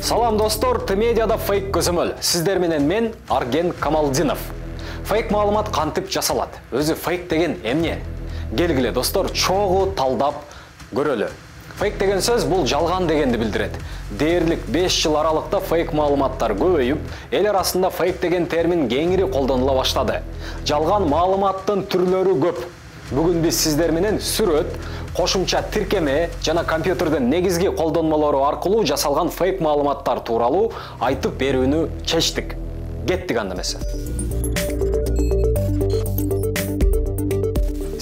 Салам достор, Т-медиада фейк көзөмөл. Сиздер менен мен Арген Камалдинов. Фейк маалымат кантип жасалат? Өзү фейк деген эмне? Келгиле достор, чогуу талдап көрөлү. Фейк деген сөз бул жалган дегенди билдирет. Дээрлик 5 жыл аралыкта фейк маалыматтар көбөйүп, эл арасында фейк деген термин кеңири колдонула баштады. Жалган маалыматтын түрлөрү көп. Бүгүн биз сиздер менен сүрөт, кошумча тиркеме жана компьютердин негизги колдонмалары аркылуу жасалган фейк маалыматтар тууралуу айтып берүүнү чечтик. Кеттик анда эмесе.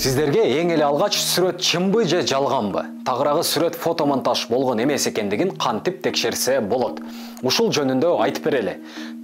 Сиздерге эң эле алгач сүрөт чынбы же жалганбы, тагыраагы сүрөт фотомонтаж болгон эмес экендигин кантип текшерсе болот. Ушул жөнүндө айтып берели.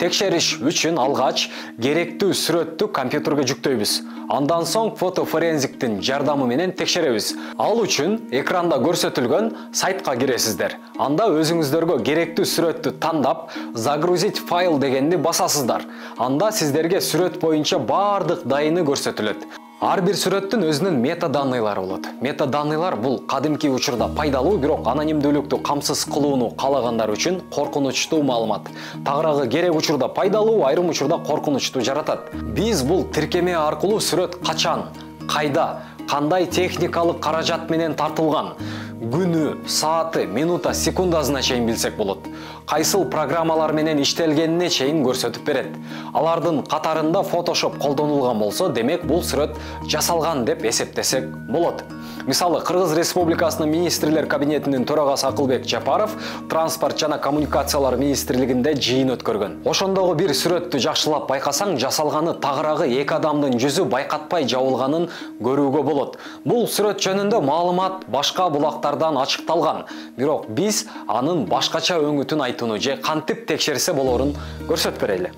Текшериш үчүн алгач керектүү сүрөттү компьютерге жүктөйбүз. Андан соң фотофорензиктин жардамы менен текшеребиз. Ал үчүн экранда көрсөтүлгөн сайтка киресиздер. Анда өзүңүздөргө керектүү сүрөттү тандап, загрузить файл дегенди басасыздар. Анда сиздерге сүрөт боюнча бардык дайыны көрсөтүлөт. Ар бир сүрөттүн өзүнүн метаданныйлары болот. Метаданныйлар бул кадимки учурда пайдалуу, бирок анонимдүүлүктү камсыз кылууну каалагандар үчүн коркунучтуу маалымат. Тагыраагы керек учурда пайдалуу, айрым учурда коркунучтуу жаратат. Биз бул тиркеме аркылуу сүрөт качан, кайда, кандай техникалык каражат менен тартылган, күнү, сааты, минута, секундасына чейин билсек болот. Кайсыл программалар менен иштелгенине чейин көрсөтүп берет. Алардын катарында Photoshop колдонулган болсо, демек бул сүрөт жасалган деп эсептесек болот. Мисалы, Кыргыз Республикасынын министрлер кабинетинин төрагасы Акылбек Жапаров транспорт жана коммуникациялар министрлигинде жыйын өткөргөн. Ошондогу бир сүрөттү жакшылап байкасаң, жасалганы тагыраагы эки адамдын жүзү байкатпай жабылганын көрүүгө болот. Бул сүрөт жөнүндө маалымат башка булактардан ачыкталган, бирок биз анын башкача өңүтүн айтууну же кантип текшерсе болорун көрсөтүп берели.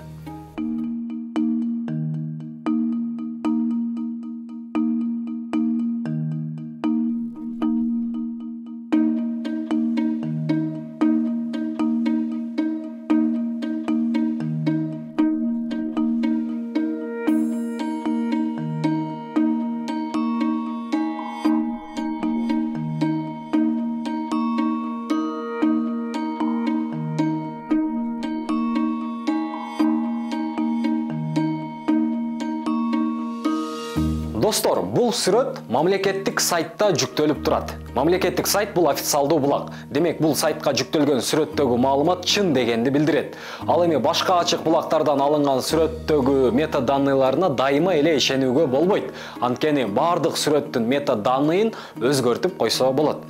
Достор, бул сүрөт мамлекеттик сайтта жүктөлүп турат. Мамлекеттик сайт бул официалдуу булак. Демек, бул сайтка жүктөлгөн сүрөттөгү маалымат чын дегенди билдирет. Ал эми башка ачык булактардан алынган сүрөттөгү метаданныйларына дайыма эле ишенүүгө болбойт. Анткени бардык сүрөттүн метаданныйын өзгөртүп койсо болот.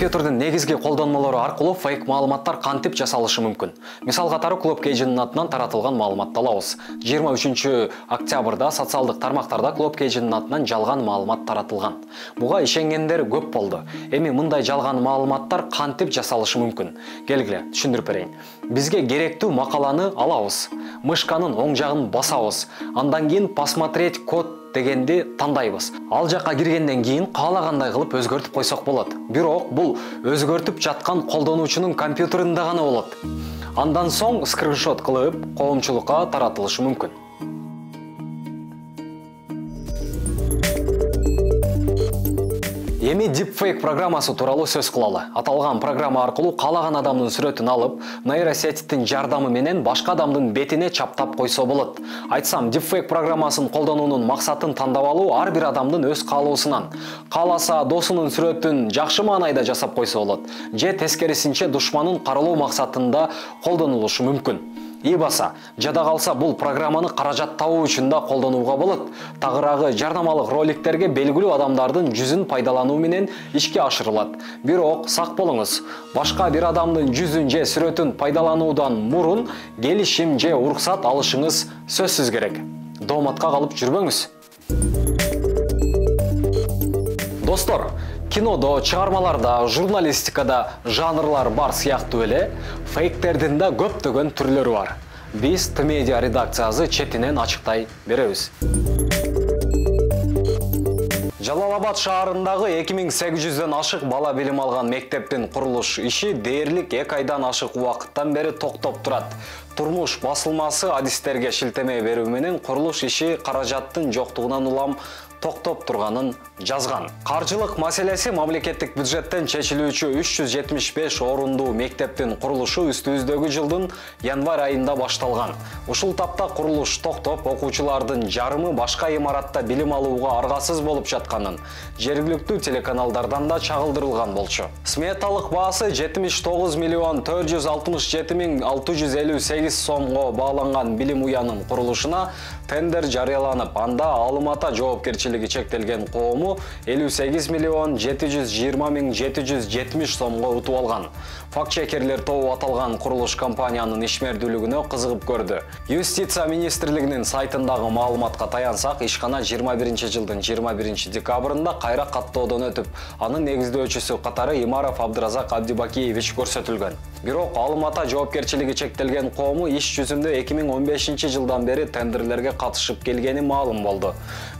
Компьютердин негизги колдонмалары аркылуу фейк маалыматтар кантип жасалышы мүмкүн. Мисал катары Clubcage'нин атынан таратылган маалыматты алабыз. 23 октябрда социалдык тармактарда Clubcage'нин атынан жалган маалымат таратылган. Буга ишенгендер көп болду. Эми мындай жалган маалыматтар кантип жасалышы мүмкүн? Келгиле, түшүндүрүп берейин. Бизге керектүү макаланы алабыз. Мышканын оң жагын басабыз. Андан кийин посмотреть код дегенди тандайбыз. Ал жакка киргенден кийин каалагандай кылып өзгөртүп койсок болот. Бирок бул өзгөртүп жаткан колдонуучунун компьютеринде гана болот. Андан соң скриншот кылып коомчулукка таратылышы мүмкүн. Эми Deepfake программасы тууралуу сөз кылалы. Аталган программа аркылуу каалаган адамдын сүрөтүн алып, нейросеттин жардамы менен башка адамдын бетине чаптап койсо болот. Айтсам, Deepfake программасын колдонуунун максатын тандап алуу ар бир адамдын өз каалоосунан. Кааласа, досунун сүрөтүн жакшы маанайда жасап койсо болот, же тескерисинче душманын каралоо максатында колдонулушу мүмкүн. Ибаса, жада калса бул программаны каражат табуу үчүн да колдонууга болот. Тагыраагы жардамалык роликтерге белгилүү адамдардын жүзүн пайдалануу менен ишке ашырылат. Бирок сак болуңуз. Башка бир адамдын жүзүн же сүрөтүн пайдалануудан мурун келишим же уруксат алышыңыз сөзсүз керек. Дооматка калып жүрбөңүз. Достор, Кинодо, чыгармаларда, журналистикада жанрлар бар сыяктуу эле, фейктердин да көптөгөн түрлөрү бар. Биз Т-медиа редакциясы четинен ачыктай беребиз. Жалал-Абад шаарындагы 2800дөн ашык бала билим алган мектептин курулуш иши дээрлик 2 айдан ашык убакыттан бери токтоп турат. Турмуш басылмасы адистерге шилтеме берүү менен курулуш иши каражаттын жоктугунан улам токтоп турганын жазган. Каржылык маселеси мамлекеттик бюджеттен чечилүүчү 375 орундуу мектептин курулушу үстүбүздөгү жылдын январь айында башталган. Ушул тапта курулуш токтоп, окуучулардын жарымы башка имаратта билим алууга аргасыз болуп жатканын жергиликтүү телеканалдардан да чагылдырылган болчу. Сметалык баасы 79 миллион 467 миң 658 сомго бааланган билим уянын курулушуна тендер жарыяланып, анда Алымата жоопкерчилиги чектелген коому 58 миллион 720 миң 770 сомго утуп алган. Факт-чекерлер тобу аталган курулуш компаниянын ишмердүүлүгүнө кызыгып көрдү. Юстиция министрлигинин сайтындагы маалыматка таянсак, ишкана 21 жылдын 21 декабрында кайра каттоодон өтүп, анын негиздөөчүсү катары Имаров Абдыразак Абдибакиевич көрсөтүлгөн. Бирок Алымата жоопкерчилиги чектелген коому иш жүзүндө 2015 жылдан бери тендерлерге катышып келгени маалым болду.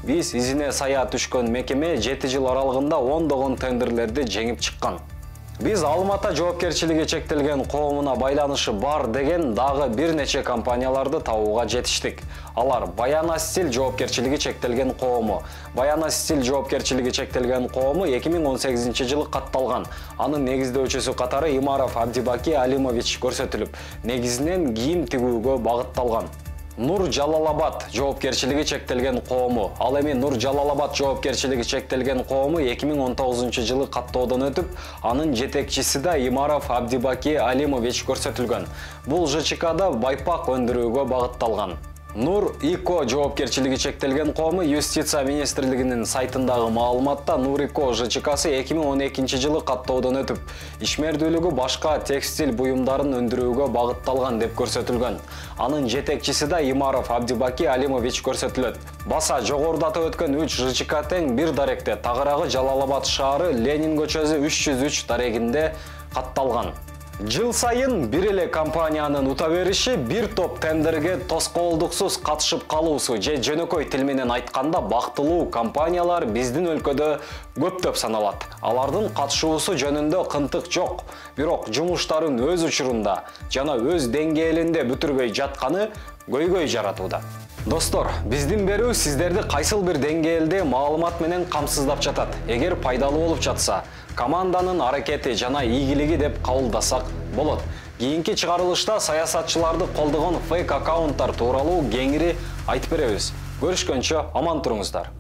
Биз изине сая түшкөн мекеме 7 жыл аралыгында ондогон тендерлерди жеңип чыккан. Биз Алымата жоопкерчилиги чектелген коомуна байланышы бар деген дагы бир нече компанияларды табууга жетиштик. Алар Баяна Стиль жоопкерчилиги чектелген коому. Баяна Стиль жоопкерчилиги чектелген коому 2018 жылы катталган. Анын негиздөөчүсү катары Имаров Абдибаки Алимович көрсөтүлүп, негизинен кийим тигүүгө багытталган. Нур Жалал-Абад жоопкерчилиги чектелген коому. Ал эми Нур Жалал-Абад жоопкерчилиги чектелген коому 2019 жылы каттоодон өтүп, анын жетекчиси да Имаров Абдибаки Алимович көрсөтүлгөн. Бул ЖЧКда байпак өндүрүүгө багытталган. Нур ИКО жоопкерчилиги чектелген коому Юстиция министрлигинин сайтындагы маалыматта Нур ИКО ЖЧКсы 2012 жылы каттоодон өтүп, ишмердүүлүгү башка текстиль буюмдарын өндүрүүгө багытталган деп көрсөтүлгөн. Анын жетекчиси да Имаров Абдибаки Алимович көрсөтүлөт. Баса жогоруда атап өткөн 3 ЖЧК тең бир даректе тагыраагы Жалал-Абад шаары Ленин көчөсү 303 дарегинде катталган. Жыл сайын бир эле компаниянын ута бериши бир топ тендерге тоскоолдуксуз катышып калуусу же жөнөкөй тил менен айтканда бактылуу компаниялар биздин өлкөдө көптөп саналат. Алардын катышуусу жөнүндө кынтык жок, бирок жумуштарын өз учурунда жана өз деңгээлинде бүтүрбөй жатканы көйгөй жаратууда. Достор, биздин берүү сиздерди кайсыл бир деңгээлде маалымат менен камсыздап жатат. Эгер пайдалуу болуп жатса, команданын аракети жана ийгилиги деп кабылдасак болот. Кийинки чыгарылышта саясатчыларды колдогон фейк аккаунттар тууралуу кеңири айтып беребиз. Көрүшкөнчө аман туруңуздар.